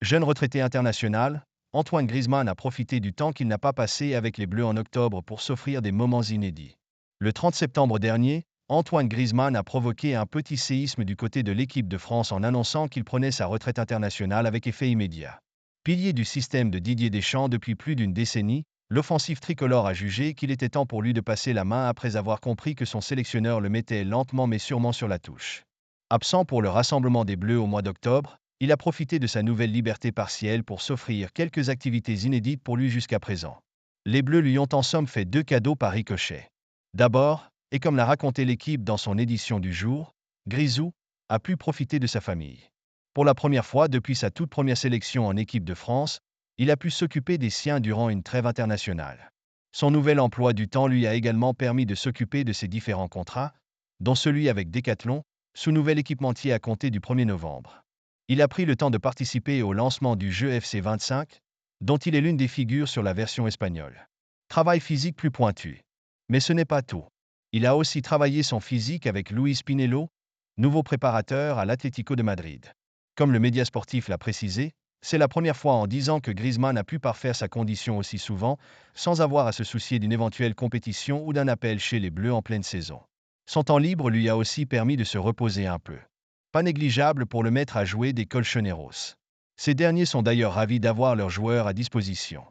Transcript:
Jeune retraité international, Antoine Griezmann a profité du temps qu'il n'a pas passé avec les Bleus en octobre pour s'offrir des moments inédits. Le 30 septembre dernier, Antoine Griezmann a provoqué un petit séisme du côté de l'équipe de France en annonçant qu'il prenait sa retraite internationale avec effet immédiat. Pilier du système de Didier Deschamps depuis plus d'une décennie, l'offensif tricolore a jugé qu'il était temps pour lui de passer la main après avoir compris que son sélectionneur le mettait lentement mais sûrement sur la touche. Absent pour le rassemblement des Bleus au mois d'octobre, il a profité de sa nouvelle liberté partielle pour s'offrir quelques activités inédites pour lui jusqu'à présent. Les Bleus lui ont en somme fait 2 cadeaux par ricochet. D'abord, et comme l'a raconté l'équipe dans son édition du jour, Grisou a pu profiter de sa famille. Pour la première fois depuis sa toute première sélection en équipe de France, il a pu s'occuper des siens durant une trêve internationale. Son nouvel emploi du temps lui a également permis de s'occuper de ses différents contrats, dont celui avec Decathlon, sous nouvel équipementier à compter du 1er novembre. Il a pris le temps de participer au lancement du jeu FC25, dont il est l'une des figures sur la version espagnole. Travail physique plus pointu. Mais ce n'est pas tout. Il a aussi travaillé son physique avec Luis Pinello, nouveau préparateur à l'Atlético de Madrid. Comme le média sportif l'a précisé, c'est la première fois en 10 ans que Griezmann a pu parfaire sa condition aussi souvent, sans avoir à se soucier d'une éventuelle compétition ou d'un appel chez les Bleus en pleine saison. Son temps libre lui a aussi permis de se reposer un peu. Pas négligeable pour le mettre à jouer des Colchoneros. Ces derniers sont d'ailleurs ravis d'avoir leurs joueurs à disposition.